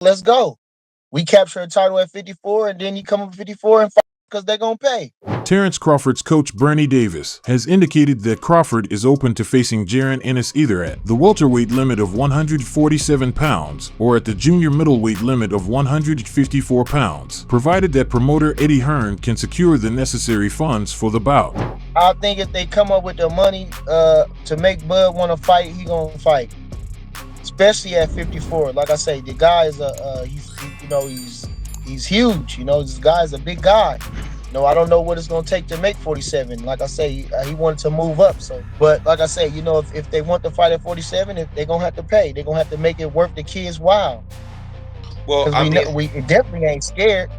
let's go. We capture a title at 54, and then you come up 54 and fight because they're going to pay. Terence Crawford's coach Bernie Davis has indicated that Crawford is open to facing Jaron Ennis either at the welterweight limit of 147 pounds or at the junior middleweight limit of 154 pounds, provided that promoter Eddie Hearn can secure the necessary funds for the bout. I think if they come up with the money to make Bud want to fight, he going to fight. Especially at 54. Like I say, the guy is he's huge. This guy is a big guy. I don't know what it's gonna take to make 47. Like I say, he wanted to move up. But like I say, if they want to fight at 47, they're gonna have to pay. They're gonna have to make it worth the kids' while. Well, we definitely ain't scared.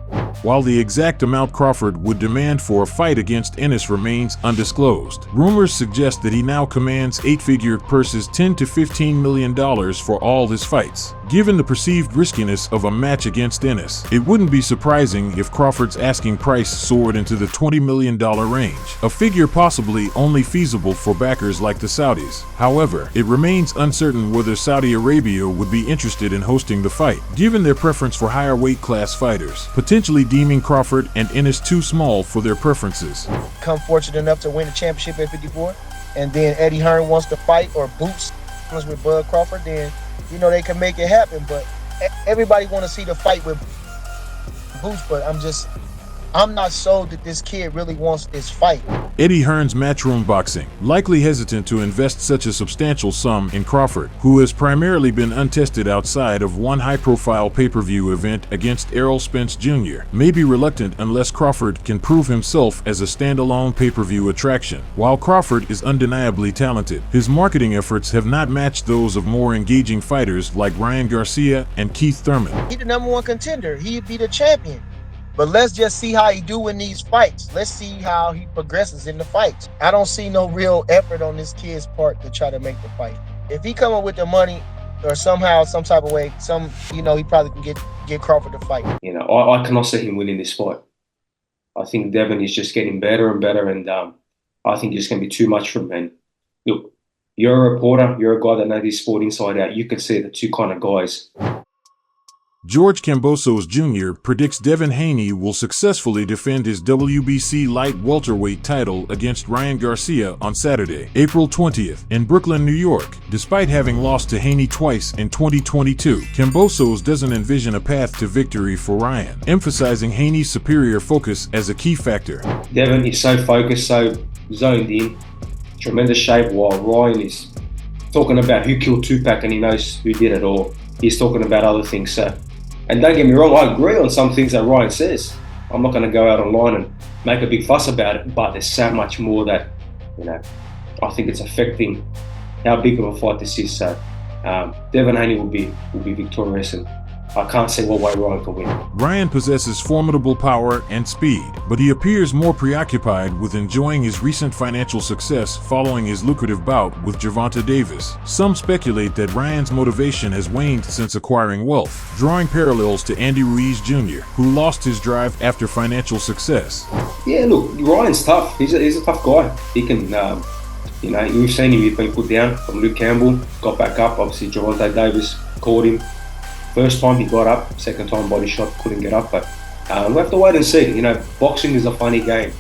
While the exact amount Crawford would demand for a fight against Ennis remains undisclosed, rumors suggest that he now commands 8-figure purses $10 to $15 million for all his fights. Given the perceived riskiness of a match against Ennis, it wouldn't be surprising if Crawford's asking price soared into the $20 million range, a figure possibly only feasible for backers like the Saudis. However, it remains uncertain whether Saudi Arabia would be interested in hosting the fight, given their preference for higher weight class fighters, potentially deeming Crawford and Ennis too small for their preferences. Come fortunate enough to win the championship at 54, and then Eddie Hearn wants to fight or boots with Bud Crawford, then they can make it happen. But everybody want to see the fight with Boots, but I'm not sold that this kid really wants this fight. Eddie Hearn's Matchroom Boxing, likely hesitant to invest such a substantial sum in Crawford, who has primarily been untested outside of one high-profile pay-per-view event against Errol Spence Jr., may be reluctant unless Crawford can prove himself as a standalone pay-per-view attraction. While Crawford is undeniably talented, his marketing efforts have not matched those of more engaging fighters like RYAN GARCIA and Keith Thurman. He's the #1 contender. He'd be the champion. But let's just see how he do in these fights. Let's see how he progresses in the fights. I don't see no real effort on this kid's part to try to make the fight. If he come up with the money or somehow, some type of way, he probably can get Crawford to fight. I cannot see him winning this fight. I think Devin is just getting better and better, and I think it's going to be too much for him. And look, you're a reporter, you're a guy that knows this sport inside out. You can see the two kind of guys. George KAMBOSOS Jr. predicts Devin Haney will successfully defend his WBC light welterweight title against RYAN GARCIA on Saturday, April 20th, in Brooklyn, New York. Despite having lost to Haney twice in 2022, KAMBOSOS doesn't envision a path to victory for Ryan, emphasizing Haney's superior focus as a key factor. Devin is so focused, so zoned in, tremendous shape, while Ryan is talking about who killed Tupac and he knows who did it, or he's talking about other things. And don't get me wrong, I agree on some things that Ryan says. I'm not going to go out online and make a big fuss about it, but there's so much more that, I think it's affecting how big of a fight this is. So Devin Haney will be victorious, and I can't see what way Ryan can win. Ryan possesses formidable power and speed, but he appears more preoccupied with enjoying his recent financial success following his lucrative bout with Gervonta Davis. Some speculate that Ryan's motivation has waned since acquiring wealth, drawing parallels to Andy Ruiz Jr., who lost his drive after financial success. Yeah, look, Ryan's tough. He's a tough guy. He can, we've seen him. He's been put down from Luke Campbell, got back up. Obviously, Gervonta Davis caught him. First time he got up, second time body shot, couldn't get up, but we'll have to wait and see. Boxing is a funny game.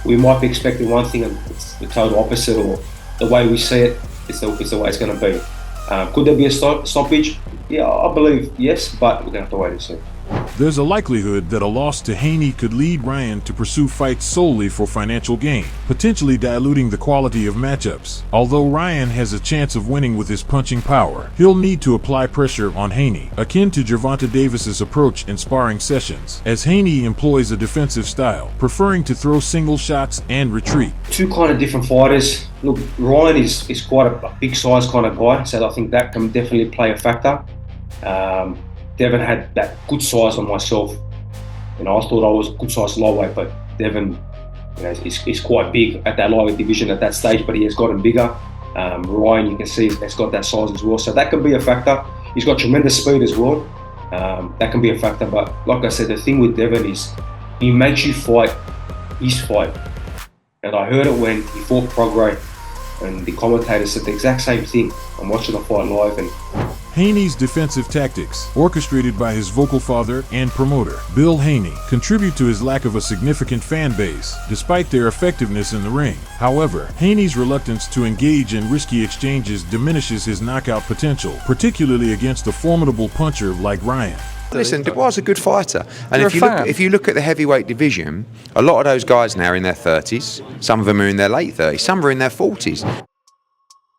We might be expecting one thing and it's the total opposite, or the way we see it, it's the way it's going to be. Could there be a stoppage? Yeah, I believe yes, but we're going to have to wait and see. There's a likelihood that a loss to Haney could lead Ryan to pursue fights solely for financial gain, potentially diluting the quality of matchups. Although Ryan has a chance of winning with his punching power, he'll need to apply pressure on Haney, akin to Gervonta Davis's approach in sparring sessions, as Haney employs a defensive style, preferring to throw single shots and retreat. Two kind of different fighters. Look, Ryan is quite a big size kind of guy, so I think that can definitely play a factor. Devin had that good size on myself. I thought I was a good size lightweight, but Devin is quite big at that lightweight division at that stage, but he has gotten bigger. Ryan, you can see, has got that size as well, so that can be a factor. He's got tremendous speed as well. That can be a factor, but like I said, the thing with Devin is he makes you fight his fight. And I heard it when he fought Prograis and the commentator said the exact same thing. I'm watching the fight live, and Haney's defensive tactics, orchestrated by his vocal father and promoter, Bill Haney, contribute to his lack of a significant fan base, despite their effectiveness in the ring. However, Haney's reluctance to engage in risky exchanges diminishes his knockout potential, particularly against a formidable puncher like Ryan. Listen, Dubois is a good fighter, and if you look at the heavyweight division, a lot of those guys now are in their 30s, some of them are in their late 30s, some are in their 40s.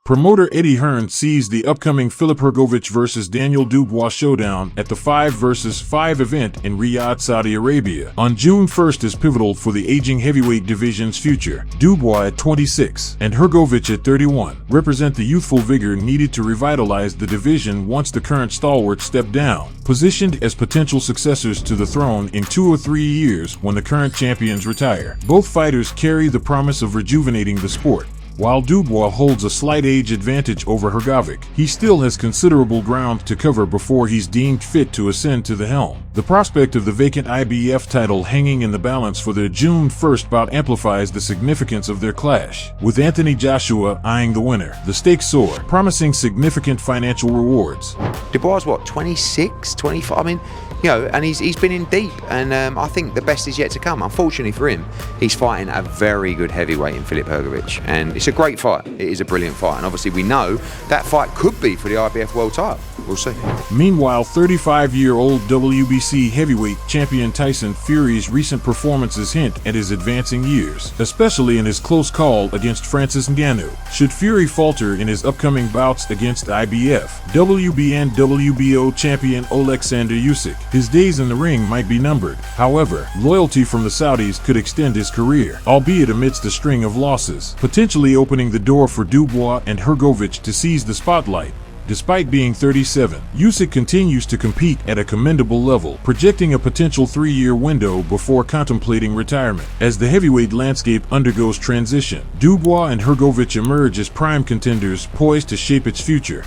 Promoter Eddie Hearn sees the upcoming Filip Hrgovic vs. Daniel Dubois showdown at the 5 vs. 5 event in Riyadh, Saudi Arabia on June 1st as pivotal for the aging heavyweight division's future. Dubois at 26 and Hrgovic at 31 represent the youthful vigor needed to revitalize the division once the current stalwarts step down, positioned as potential successors to the throne in 2 or 3 years when the current champions retire. Both fighters carry the promise of rejuvenating the sport. While Dubois holds a slight age advantage over Hrgovic, he still has considerable ground to cover before he's deemed fit to ascend to the helm. The prospect of the vacant IBF title hanging in the balance for their June 1st bout amplifies the significance of their clash, with Anthony Joshua eyeing the winner. The stakes soar, promising significant financial rewards. Dubois, what, 26, 25? I mean, you know, and he's been in deep, and I think the best is yet to come. Unfortunately for him, he's fighting a very good heavyweight in Filip Hrgovic, and it's a great fight. It is a brilliant fight, and obviously we know that fight could be for the IBF World title. We'll see. Meanwhile, 35-year-old WBC heavyweight champion Tyson Fury's recent performances hint at his advancing years, especially in his close call against Francis Ngannou. Should Fury falter in his upcoming bouts against IBF, WBA and WBO champion Oleksandr Usyk, his days in the ring might be numbered. However, loyalty from the Saudis could extend his career, albeit amidst a string of losses, potentially opening the door for Dubois and Hrgovic to seize the spotlight. Despite being 37, Usyk continues to compete at a commendable level, projecting a potential 3-year window before contemplating retirement. As the heavyweight landscape undergoes transition, Dubois and Hrgovic emerge as prime contenders poised to shape its future.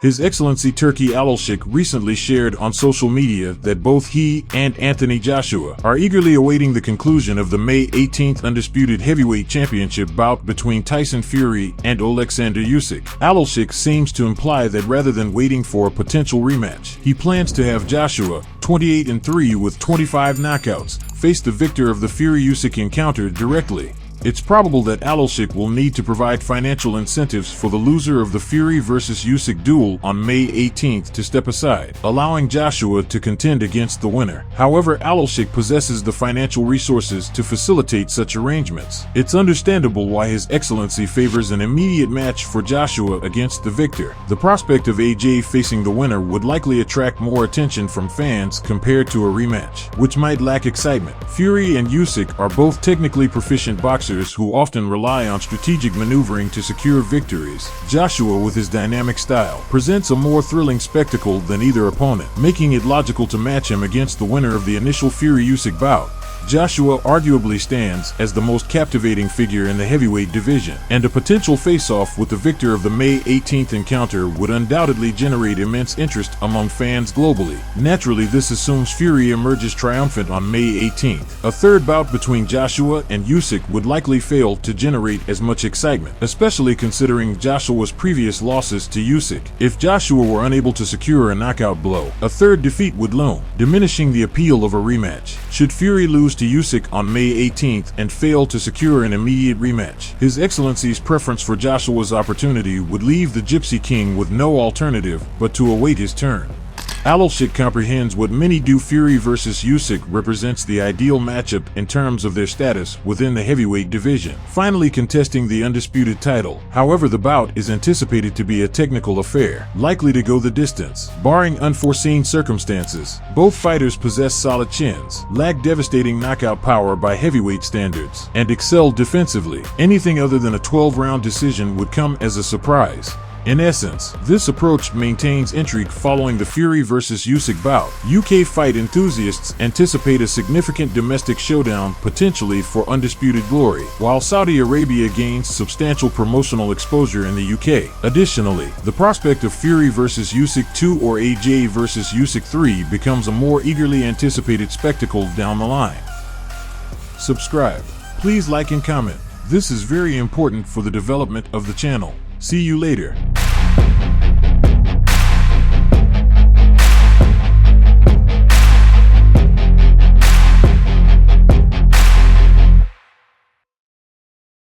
His Excellency Turki Usyk recently shared on social media that both he and Anthony Joshua are eagerly awaiting the conclusion of the May 18th Undisputed Heavyweight Championship bout between Tyson Fury and Oleksandr Usyk. Usyk seems to imply that rather than waiting for a potential rematch, he plans to have Joshua, 28-3 with 25 knockouts, face the victor of the Fury-Usyk encounter directly. It's probable that Usyk will need to provide financial incentives for the loser of the Fury vs. Usyk duel on May 18th to step aside, allowing Joshua to contend against the winner. However, Usyk possesses the financial resources to facilitate such arrangements. It's understandable why His Excellency favors an immediate match for Joshua against the victor. The prospect of AJ facing the winner would likely attract more attention from fans compared to a rematch, which might lack excitement. Fury and Usyk are both technically proficient boxers who often rely on strategic maneuvering to secure victories. Joshua, with his dynamic style, presents a more thrilling spectacle than either opponent, making it logical to match him against the winner of the initial Fury-Usyk bout. Joshua arguably stands as the most captivating figure in the heavyweight division, and a potential face-off with the victor of the May 18th encounter would undoubtedly generate immense interest among fans globally. Naturally, this assumes Fury emerges triumphant on May 18th. A third bout between Joshua and Usyk would likely fail to generate as much excitement, especially considering Joshua's previous losses to Usyk. If Joshua were unable to secure a knockout blow, a third defeat would loom, diminishing the appeal of a rematch. Should Fury lose to Usyk on May 18th and fail to secure an immediate rematch, His Excellency's preference for Joshua's opportunity would leave the Gypsy King with no alternative but to await his turn. Usyk comprehends what many do. Fury vs. Usyk represents the ideal matchup in terms of their status within the heavyweight division, finally contesting the undisputed title. However, the bout is anticipated to be a technical affair, likely to go the distance. Barring unforeseen circumstances, both fighters possess solid chins, lack devastating knockout power by heavyweight standards, and excel defensively. Anything other than a 12-round decision would come as a surprise. In essence, this approach maintains intrigue following the Fury vs. Usyk bout. UK fight enthusiasts anticipate a significant domestic showdown potentially for undisputed glory, while Saudi Arabia gains substantial promotional exposure in the UK. Additionally, the prospect of Fury vs. Usyk 2 or AJ vs. Usyk 3 becomes a more eagerly anticipated spectacle down the line. subscribe. Please like and comment. This is very important for the development of the channel. See you later.